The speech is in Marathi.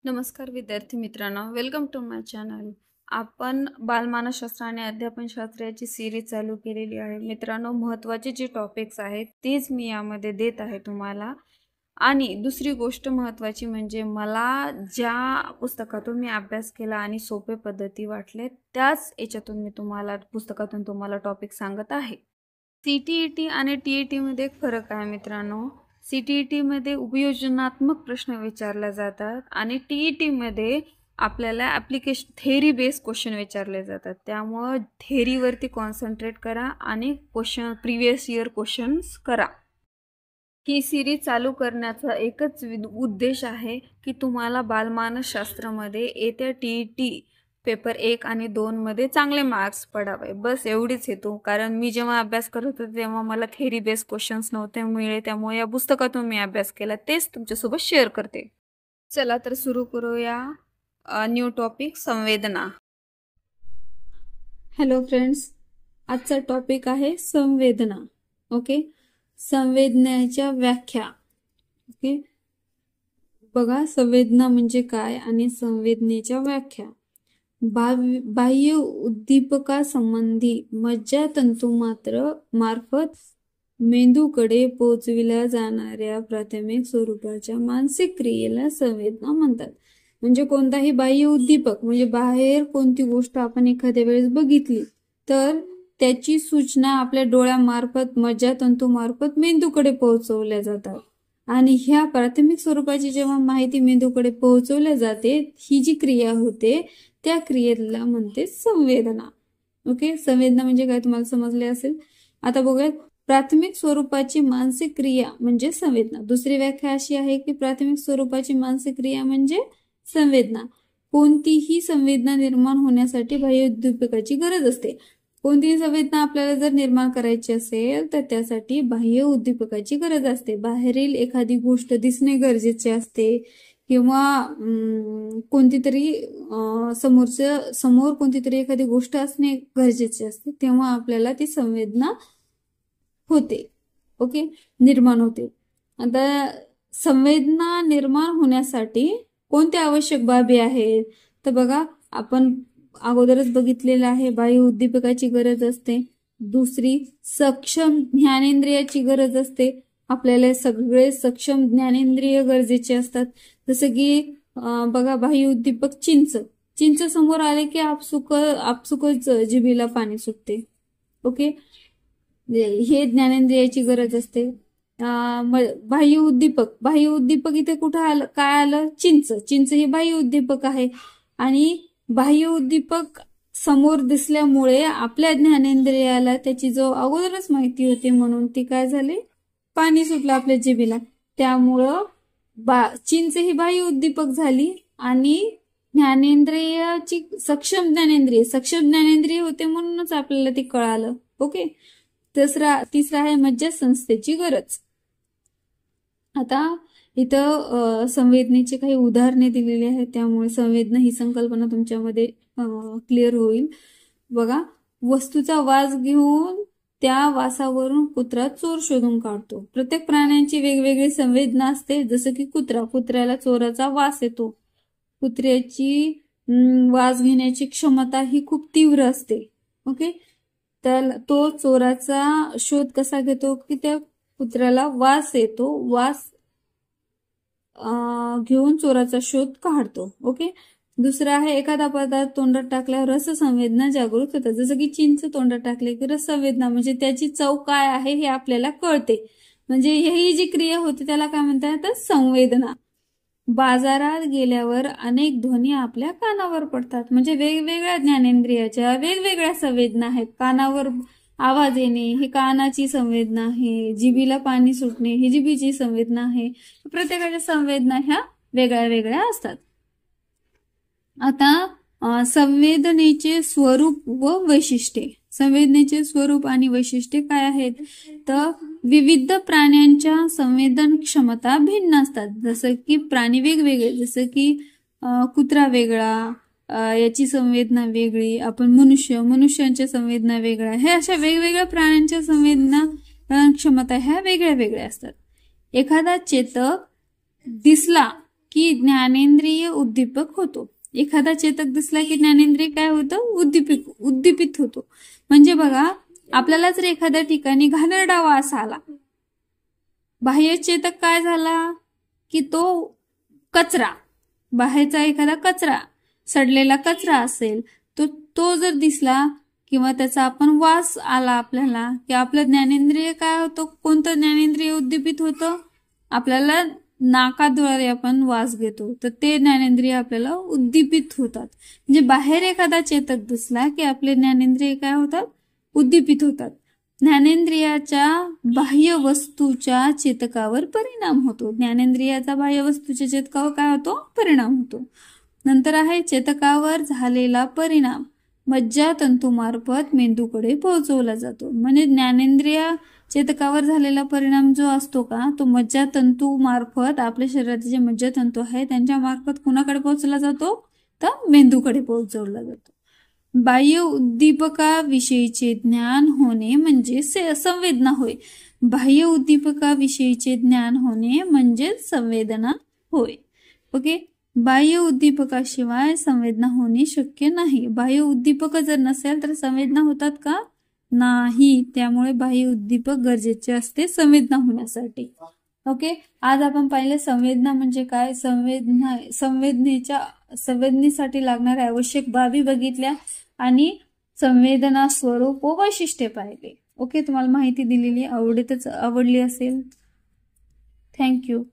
नमस्कार विद्यार्थी मित्रांनो, वेलकम टू माय चॅनल। आपण बालमानसशास्त्र आणि अध्यापनशास्त्र याची सिरीज चालू केलेली आहे। मित्रांनो, महत्त्वाचे जे टॉपिक्स आहेत तेच मी यामध्ये देत आहे तुम्हाला। आणि दुसरी गोष्ट महत्त्वाची म्हणजे मला ज्या पुस्तकातून मी अभ्यास केला आणि सोपे पद्धती वाटले त्याच याच्यातून मी पुस्तकातून तुम्हाला टॉपिक सांगत आहे। CTET आणि TET मध्ये एक फरक आहे मित्रांनो। CTET मध्ये उपयोजनात्मक प्रश्न विचारले जातात आणि TET मध्ये आपल्याला ॲप्लिकेशन थेअरी बेस्ड क्वेश्चन विचारले जातात। त्यामुळे थेअरीवरती कॉन्सन्ट्रेट करा आणि प्रीवियस इयर क्वेश्चन्स करा। ही सिरीज चालू करण्याचा एकच उद्देश आहे की तुम्हाला बालमानसशास्त्रामध्ये येत्या TET पेपर 1 आणि 2 मध्ये चांगले मार्क्स पडावे, बस एवढीच हेतू। कारण मी जेव्हा अभ्यास करत होते तेव्हा मला थेअरी बेस्ड क्वेश्चन्स नव्हते मिळाले, त्यामुळे या पुस्तकातून मी अभ्यास केला, तेच तुमच्यासोबत शेअर करते। चला तर सुरू करूया न्यू टॉपिक, संवेदना। हॅलो फ्रेंड्स, आजचा टॉपिक आहे संवेदना। ओके, संवेदनेच्या व्याख्या। ओके, बघा संवेदना म्हणजे काय आणि संवेदनेच्या व्याख्या। बाह्य उद्दीपकासंबंधी मज्जातंतू मार्फत मेंदूकडे पोहोचविल्या जाणाऱ्या प्राथमिक स्वरूपाच्या मानसिक क्रियेला संवेदना म्हणतात। म्हणजे कोणताही बाह्य उद्दीपक, म्हणजे बाहेर कोणती गोष्ट आपण एखाद्या वेळेस बघितली तर त्याची सूचना आपल्या डोळ्यामार्फत मज्जातंतू मार्फत मेंदूकडे पोहोचवल्या जातात आणि ह्या प्राथमिक स्वरूपाची जेव्हा माहिती मेंदूकडे पोहोचवल्या जाते, ही जी क्रिया होते त्या क्रियेला म्हणते संवेदना। ओके, संवेदना म्हणजे काय तुम्हाला समजले असेल। आता बघूयात, प्राथमिक स्वरूपाची मानसिक क्रिया म्हणजे संवेदना। दुसरी व्याख्या अशी आहे की प्राथमिक स्वरूपाची मानसिक क्रिया म्हणजे संवेदना। कोणतीही संवेदना निर्माण होण्यासाठी बाह्य उद्दीपकाची गरज असते। कोणतीही संवेदना आपल्याला जर निर्माण करायची असेल तर त्यासाठी बाह्य उद्दीपकाची गरज असते। बाहेरील एखादी गोष्ट दिसणे गरजेचे असते किंवा कोणतीतरी समोर कोणतीतरी एखादी गोष्ट असणे गरजेचे असते, तेव्हा आपल्याला ती संवेदना होते। ओके, निर्माण होते। आता संवेदना निर्माण होण्यासाठी कोणत्या आवश्यक बाबी आहेत तर बघा, आपण अगोदरच बघितलेलं आहे, बाह्य उद्दीपकाची गरज असते। दुसरी, सक्षम ज्ञानेंद्रियाची गरज असते। आपल्याला सगळे सक्षम ज्ञानेंद्रिय गरजेचे असतात। जसं की बघा, बाह्य उद्दीपक चिंच समोर आले की आपसुकच जिभेला पाणी सुटते। ओके, हे ज्ञानेंद्रियाची गरज असते। बाह्य उद्दीपक इथे कुठं आलं, काय आलं, चिंच हे बाह्य उद्दीपक आहे आणि बाह्य उद्दीपक समोर दिसल्यामुळे आपल्या ज्ञानेंद्रियाला त्याची जो अगोदरच माहिती होती म्हणून ती काय झाली, पाणी सुटलं आपल्या जिभेला। त्यामुळं चिंच ही बाह्य उद्दीपक झाली आणि ज्ञानेंद्रियाची सक्षम ज्ञानेंद्रिय होते म्हणूनच आपल्याला ती कळालं। ओके, तिसरा आहे मज्जासंस्थेची गरज। आता इथं संवेदनेची काही उदाहरणे दिलेली आहेत, त्यामुळे संवेदना ही संकल्पना तुमच्यामध्ये क्लिअर होईल। बघा, वस्तूचा वास घेऊन त्या वासावरून कुत्रा चोर शोधून काढतो। प्रत्येक प्राण्यांची वेगवेगळी संवेदना असते। जसं की कुत्र्याला चोराचा वास येतो। कुत्र्याची वास घेण्याची क्षमता ही खूप तीव्र असते। ओके, तर तो चोराचा शोध कसा घेतो की त्या कुत्र्याला वास येतो, वास घेऊन चोराचा शोध काढतो। ओके, दुसरा आहे, एखादा पदार्थ तोंडात टाकल्यावर रससंवेदना जागृत होतात। जसं की चिंच तोंडात टाकले की रससंवेदना म्हणजे त्याची चव काय आहे हे आपल्याला कळते, म्हणजे ही जी क्रिया होते त्याला काय म्हणतात तर संवेदना। बाजारात गेल्यावर अनेक ध्वनी आपल्या कानावर पडतात, म्हणजे वेगवेगळ्या ज्ञानेंद्रियाच्या वेगवेगळ्या संवेदना आहेत। कानावर आवाज येणे ही कानाची संवेदना आहे, जिभेला पाणी सुटणे ही जिभेची संवेदना आहे। प्रत्येकाच्या संवेदना ह्या वेगळ्या वेगळ्या असतात। आता संवेदनेचे स्वरूप व वैशिष्ट्ये। संवेदनेचे स्वरूप आणि वैशिष्ट्ये काय आहेत तर विविध प्राण्यांच्या संवेदन क्षमता भिन्न असतात। जसं की प्राणी वेगवेगळे, जसं की कुत्रा वेगळा, याची संवेदना वेगळी, आपण मनुष्यांच्या संवेदना वेगळ्या, हे अशा वेगवेगळ्या प्राण्यांच्या संवेदना क्षमता ह्या वेगळ्या वेगळ्या असतात। एखादा चेतक दिसला की ज्ञानेंद्रिय उद्दीपक होतो. एखादा चेतक दिसला की ज्ञानेंद्रिय काय होतं, उद्दीपित होतो. म्हणजे बघा, आपल्याला जर एखाद्या ठिकाणी घाणेरडा वास आला, बाह्य चेतक काय झाला की तो कचरा, बाहेरचा एखादा कचरा, सडलेला कचरा असेल तो जर दिसला किंवा त्याचा आपण वास आला आपल्याला, की आपलं ज्ञानेंद्रिय काय होतं, कोणतं ज्ञानेंद्रिय उद्दीपित होतं, आपल्याला नाकाद्वारे आपण वास घेतो तर ते ज्ञानेंद्रिय आपल्याला उद्दीपित होतात. म्हणजे बाहेर एखादा चेतक दिसला की आपले ज्ञानेंद्रिय काय होतात, उद्दीपित होतात. ज्ञानेंद्रियाच्या बाह्य वस्तूच्या चेतकावर परिणाम होतो. ज्ञानेंद्रियाचा बाह्य वस्तूच्या चेतकावर काय होतो, परिणाम होतो. नंतर आहे चेतकावर झालेला परिणाम मज्जातंतूमार्फत मेंदूकडे पोहोचवला जातो. म्हणजे ज्ञानेंद्रिय चेतकावर झालेला परिणाम जो असतो का, तो मज्जातंतू मार्फत, आपल्या शरीराचे जे मज्जातंतू आहे त्यांच्या मार्फत कुणाकडे जातो, तर मेंदूकडे पोहोचवला जातो. बाह्य उद्दीपकाविषयीचे ज्ञान होणे म्हणजे संवेदना होय. बाह्य उद्दीपकाविषयीचे ज्ञान होणे म्हणजे संवेदना होय. ओके, बाह्य उद्दीपकाशिवाय संवेदना होणे शक्य नाही. बाह्य उद्दीपक जर नसेल तर संवेदना होतात का, नाही. त्यामुळे बाह्य उद्दीपक गरजेचे असते संवेदना होण्यासाठी. ओके, आज आपण पाहिले संवेदना म्हणजे काय, संवेदनेसाठी लागणाऱ्या आवश्यक बाबी बघितल्या आणि संवेदना स्वरूप व वैशिष्ट्ये पाहिले. ओके, तुम्हाला माहिती दिलेली आवडली असेल. थँक्यू.